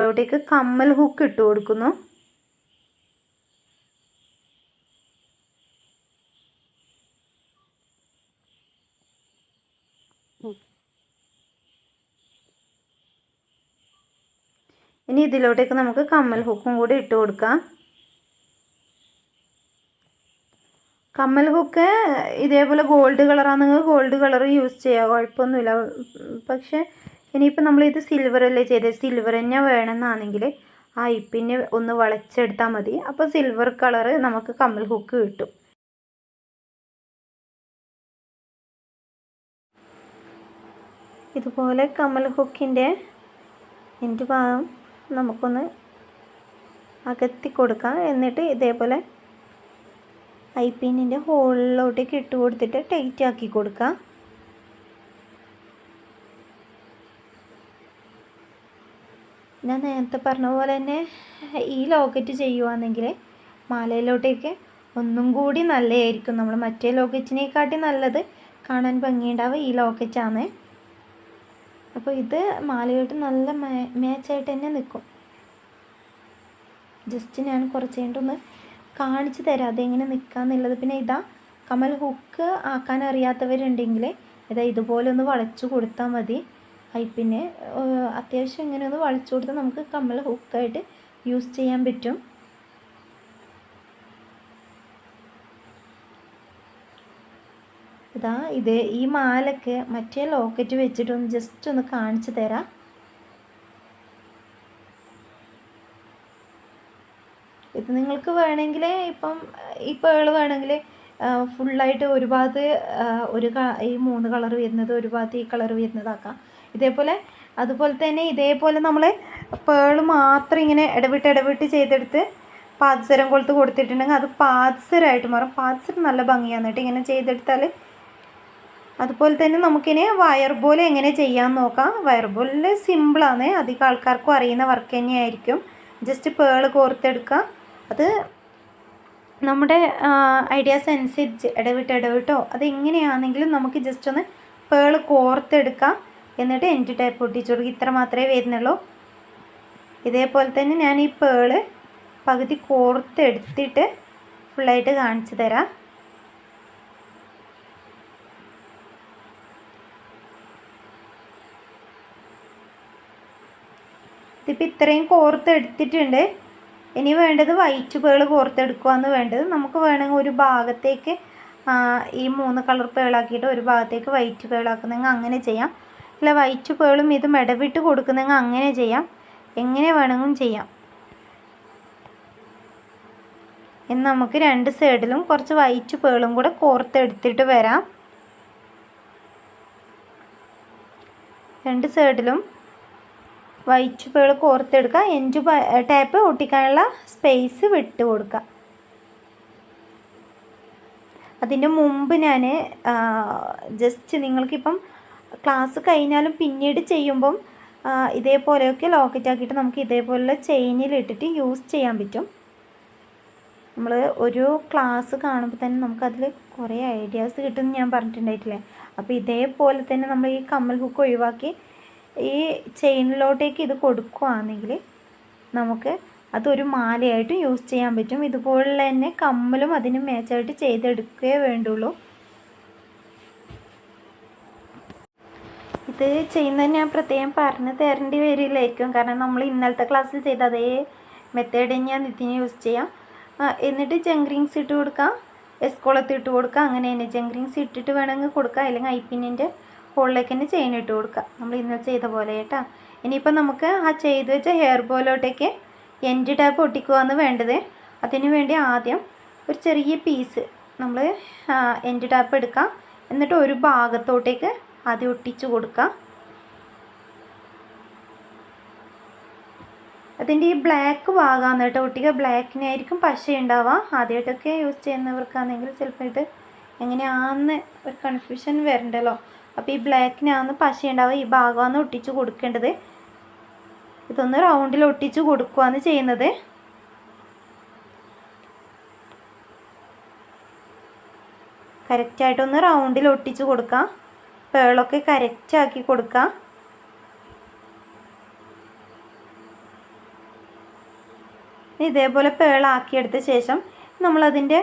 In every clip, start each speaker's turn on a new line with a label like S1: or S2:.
S1: ഹോളിലോട്ടേക്ക് കമ്മൽ ഹുക്ക് ഇട്ട് കൊടുക്കുന്നു. ഇനി ഇതിലോട്ടേക്ക് നമുക്ക് കമ്മൽ ഹുക്കും കൂടി ഇട്ട് കൊടുക്കാം. കമ്മൽ ഹുക്ക് ഇതേപോലെ ഗോൾഡ് കളറാണെങ്കിൽ ഗോൾഡ് കളർ യൂസ് ചെയ്യാം, കുഴപ്പമൊന്നുമില്ല. പക്ഷേ ഇനിയിപ്പോൾ നമ്മളിത് സിൽവറല്ലേ ചെയ്തത്, സിൽവർ തന്നെ വേണമെന്നാണെങ്കിൽ ആ ഐപ്പിനെ ഒന്ന് വളച്ചെടുത്താൽ മതി. അപ്പോൾ സിൽവർ കളറ് നമുക്ക് കമ്മൽ ഹുക്ക് കിട്ടും. ഇതുപോലെ കമ്മൽ ഹുക്കിൻ്റെ എൻ്റെ ഭാഗം നമുക്കൊന്ന് അകത്തി കൊടുക്കാം. എന്നിട്ട് ഇതേപോലെ ഐപ്പിന്നിൻ്റെ ഹോളിലോട്ടേക്ക് ഇട്ട് കൊടുത്തിട്ട് ടൈറ്റ് ആക്കി കൊടുക്കാം. ഞാൻ നേരത്തെ പറഞ്ഞ പോലെ തന്നെ ഈ ലോക്കറ്റ് ചെയ്യുവാണെങ്കിൽ മാലയിലോട്ടേക്ക് ഒന്നും കൂടി നല്ലതായിരിക്കും. നമ്മൾ മറ്റേ ലോക്കറ്റിനെക്കാട്ടി നല്ലത്, കാണാൻ ഭംഗിയുണ്ടാവുക ഈ ലോക്കറ്റാണ്. അപ്പോൾ ഇത് മാലയോട്ട് നല്ല മാച്ചായിട്ട് തന്നെ നിൽക്കും. ജസ്റ്റ് ഞാൻ കുറച്ച് കഴിഞ്ഞിട്ടൊന്ന് കാണിച്ചു തരാം അതെങ്ങനെ നിൽക്കാന്നുള്ളത്. പിന്നെ ഇതാ കമ്മൽ ഹുക്ക് ആക്കാൻ അറിയാത്തവരുണ്ടെങ്കിൽ ഇതാ ഇതുപോലെ ഒന്ന് വളച്ചു കൊടുത്താൽ മതി. പിന്നെ അത്യാവശ്യം ഇങ്ങനെ ഒന്ന് വളച്ചു കൊടുത്താൽ നമുക്ക് കമ്മൽ ഹുക്കായിട്ട് യൂസ് ചെയ്യാൻ പറ്റും. ഇതാ ഇത് ഈ മാലക്ക് മറ്റേ ലോക്കറ്റ് വെച്ചിട്ടൊന്ന് ജസ്റ്റ് ഒന്ന് കാണിച്ചു തരാം. ഇത് നിങ്ങൾക്ക് വേണമെങ്കിൽ ഇപ്പം ഈ പേള് വേണമെങ്കിൽ ഫുള്ളായിട്ട് ഒരു ഭാഗത്ത് ഈ 3 കളർ വരുന്നത്, ഒരു ഭാഗത്ത് ഈ കളർ വരുന്നതാക്കാം. അതുപോലെ തന്നെ ഇതേപോലെ നമ്മൾ പേള് മാത്രം ഇങ്ങനെ ഇടവിട്ട് ചെയ്തെടുത്ത് പാദസരം കൊളുത്ത് കൊടുത്തിട്ടുണ്ടെങ്കിൽ അത് പാദസരമായിട്ട് മാറും. പാദസരം നല്ല ഭംഗിയാണ് കേട്ടോ ഇങ്ങനെ ചെയ്തെടുത്താൽ. അതുപോലെ തന്നെ നമുക്കിനി വയർ ബോൾ എങ്ങനെ ചെയ്യാമെന്ന് നോക്കാം. വയർ ബോളിൽ സിമ്പിളാണ്, അധികം ആൾക്കാർക്കും അറിയുന്ന വർക്ക് തന്നെയായിരിക്കും. ജസ്റ്റ് പേള് കോർത്തെടുക്കുക. അത് നമ്മുടെ ഐഡിയാസ് അനുസരിച്ച് ഇടവിട്ടോ അതെങ്ങനെയാണെങ്കിലും നമുക്ക് ജസ്റ്റ് ഒന്ന് പേള് കോർത്തെടുക്കാം. എന്നിട്ട് എൻഡ് ടൈപ്പ് ഒട്ടിച്ചു കൊടുക്കുക. ഇത്ര മാത്രമേ വരുന്നുള്ളൂ. ഇതേപോലെ തന്നെ ഞാൻ ഈ പേള് പകുതി കോർത്തെടുത്തിട്ട് ഫുള്ളായിട്ട് കാണിച്ചു തരാം. ഇതിപ്പോൾ ഇത്രയും കോർത്തെടുത്തിട്ടുണ്ട്. ഇനി വേണ്ടത് വൈറ്റ് പേള് കോർത്തെടുക്കുകയെന്ന് വേണ്ടത്. നമുക്ക് വേണമെങ്കിൽ ഒരു ഭാഗത്തേക്ക് ഈ 3 കളർ പേളാക്കിയിട്ട് ഒരു ഭാഗത്തേക്ക് വൈറ്റ് പേളാക്കുന്നെങ്കിൽ അങ്ങനെ ചെയ്യാം. അല്ല വൈറ്റ് പേളും ഇതും ഇടവിട്ട് കൊടുക്കുന്നെങ്കിൽ അങ്ങനെ ചെയ്യാം. എങ്ങനെ വേണമെങ്കിലും ചെയ്യാം. ഇനി നമുക്ക് 2 സൈഡിലും കുറച്ച് വൈറ്റ് പേളും കൂടെ കോർത്തെടുത്തിട്ട് വരാം. 2 സൈഡിലും വൈറ്റ് പേള് കോർത്തെടുക്കുക. എൻഡ് ടാപ്പ് ഒട്ടിക്കാനുള്ള സ്പേസ് വിട്ട് കൊടുക്കുക. അതിൻ്റെ മുമ്പ് ഞാൻ ജസ്റ്റ് നിങ്ങൾക്കിപ്പം ക്ലാസ് കഴിഞ്ഞാലും പിന്നീട് ചെയ്യുമ്പം ഇതേപോലെയൊക്കെ ലോക്കറ്റ് ആക്കിയിട്ട് നമുക്ക് ഇതേപോലുള്ള ചെയിനിലിട്ടിട്ട് യൂസ് ചെയ്യാൻ പറ്റും. നമ്മൾ ഒരു ക്ലാസ് കാണുമ്പോൾ തന്നെ നമുക്കതിൽ കുറേ ഐഡിയാസ് കിട്ടുമെന്ന് ഞാൻ പറഞ്ഞിട്ടുണ്ടായിട്ടില്ലേ. അപ്പോൾ ഇതേപോലെ തന്നെ നമ്മൾ ഈ കമ്മൽ ഹുക്ക് ഒഴിവാക്കി ഈ ചെയിനിലോട്ടേക്ക് ഇത് കൊടുക്കുകയാണെങ്കിൽ നമുക്ക് അതൊരു മാലയായിട്ട് യൂസ് ചെയ്യാൻ പറ്റും. ഇതുപോലെ തന്നെ കമ്മലും അതിന് മാച്ചായിട്ട് ചെയ്തെടുക്കുകയേ വേണ്ടുള്ളൂ. ഇത് ചെയ്യുന്നത് ഞാൻ പ്രത്യേകം പറഞ്ഞു തരേണ്ടി വരില്ലായിരിക്കും, കാരണം നമ്മൾ ഇന്നലത്തെ ക്ലാസ്സിൽ ചെയ്ത അതേ മെത്തേഡ് തന്നെയാണ് ഇതിന് യൂസ് ചെയ്യാം. എന്നിട്ട് ജങ്ക്രിങ്സ് ഇട്ട് കൊടുക്കാം, എസ്കോളത്ത് ഇട്ട് കൊടുക്കുക. അങ്ങനെ തന്നെ ജങ്ക്രിങ്സ് ഇട്ടിട്ട് വേണമെങ്കിൽ കൊടുക്കുക, അല്ലെങ്കിൽ ഐപ്പിന്നിൻ്റെ ഹോളിലേക്ക് തന്നെ ചെയിൻ ഇട്ട് കൊടുക്കുക, നമ്മൾ ഇന്നലെ ചെയ്ത പോലെ കേട്ടോ. ഇനിയിപ്പോൾ നമുക്ക് ആ ചെയ്ത് വെച്ച ഹെയർ ബോയിലോട്ടേക്ക് എൻഡ് ടാപ്പ് ഒട്ടിക്കുകയാണ് വേണ്ടത്. അതിന് വേണ്ടി ആദ്യം ഒരു ചെറിയ പീസ് നമ്മൾ എൻഡ് ടാപ്പ് എടുക്കാം. എന്നിട്ട് ഒരു ഭാഗത്തോട്ടേക്ക് ആദ്യം ഒട്ടിച്ചു കൊടുക്കാം. അതിൻ്റെ ഈ ബ്ലാക്ക് ഭാഗമാണ് കേട്ടോ ഒട്ടിക്കുക. ബ്ലാക്കിനായിരിക്കും പശ ഉണ്ടാവുക. ആദ്യമായിട്ടൊക്കെ യൂസ് ചെയ്യുന്നവർക്കാണെങ്കിൽ ചിലപ്പോൾ ഇത് എങ്ങനെയാണെന്ന് ഒരു കൺഫ്യൂഷൻ വരണ്ടല്ലോ. അപ്പോൾ ഈ ബ്ലാക്കിനാണ് പശ ഉണ്ടാവുക. ഈ ഭാഗമാണ് ഒട്ടിച്ചു കൊടുക്കേണ്ടത്. ഇതൊന്ന് റൗണ്ടിൽ ഒട്ടിച്ചു കൊടുക്കുകയാണ് ചെയ്യുന്നത്. കറക്റ്റായിട്ടൊന്ന് റൗണ്ടിൽ ഒട്ടിച്ചു കൊടുക്കാം. പേളൊക്കെ കറക്റ്റാക്കി കൊടുക്കാം. ഇതേപോലെ പേളാക്കിയെടുത്ത ശേഷം നമ്മളതിൻ്റെ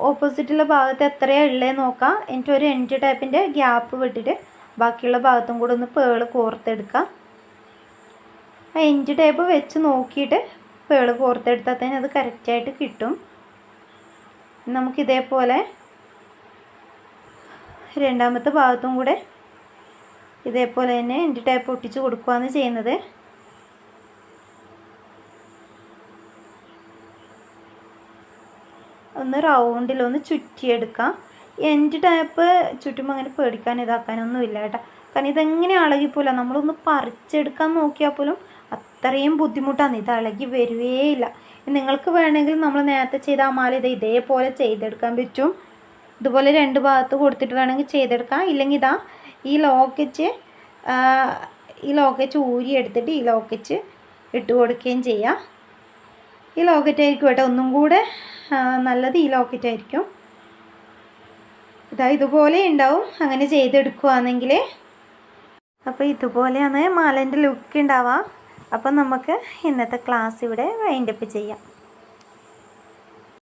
S1: ഓപ്പോസിറ്റുള്ള ഭാഗത്ത് എത്രയാണ് ഉള്ളത് നോക്കാം. എന്നിട്ട് ഒരു എൻഡ് ടൈപ്പിൻ്റെ ഗ്യാപ്പ് വിട്ടിട്ട് ബാക്കിയുള്ള ഭാഗത്തും കൂടെ ഒന്ന് പേള് കോർത്തെടുക്കാം. ആ എൻഡ് ടൈപ്പ് വെച്ച് നോക്കിയിട്ട് പേള് കോർത്തെടുത്താൽ തന്നെ അത് കറക്റ്റായിട്ട് കിട്ടും. നമുക്കിതേപോലെ രണ്ടാമത്തെ ഭാഗത്തും കൂടെ ഇതേപോലെ തന്നെ എൻഡ് ടൈപ്പ് ഒട്ടിച്ച് കൊടുക്കുകയാണ് ചെയ്യുന്നത്. ഒന്ന് റൗണ്ടിലൊന്ന് ചുറ്റിയെടുക്കാം. എൻഡ് ടൈപ്പ് ചുറ്റുമ്പോൾ അങ്ങനെ പേടിക്കാൻ ഇതാക്കാനൊന്നുമില്ല കേട്ടോ. കാരണം ഇതെങ്ങനെ ഇളകിപ്പോല, നമ്മളൊന്ന് പറിച്ചെടുക്കാൻ നോക്കിയാൽ പോലും അത്രയും ബുദ്ധിമുട്ടാണ്. ഇത് ഇളകി വരുവേയില്ല. നിങ്ങൾക്ക് വേണമെങ്കിൽ നമ്മൾ നേരത്തെ ചെയ്ത ആ മാല ഇതേപോലെ ചെയ്തെടുക്കാൻ പറ്റും. ഇതുപോലെ രണ്ട് ഭാഗത്ത് കൊടുത്തിട്ട് വേണമെങ്കിൽ ചെയ്തെടുക്കാം. ഇല്ലെങ്കിൽ ഇതാ ഈ ലോക്കറ്റ് ഊരിയെടുത്തിട്ട് ഈ ലോക്കറ്റ് ഇട്ട് കൊടുക്കുകയും ചെയ്യാം. ഈ ലോക്കറ്റ് ആയിരിക്കും കേട്ടോ ഒന്നും കൂടെ നല്ലത്. ഈ ലോക്കറ്റ് ആയിരിക്കും. ഇതുപോലെ ഉണ്ടാവും അങ്ങനെ ചെയ്തെടുക്കുകയാണെങ്കിൽ. അപ്പോൾ ഇതുപോലെയാണ് മാലേൻ്റെ ലുക്ക് ഉണ്ടാവുക. അപ്പം നമുക്ക് ഇന്നത്തെ ക്ലാസ് ഇവിടെ വൈൻഡപ്പ് ചെയ്യാം.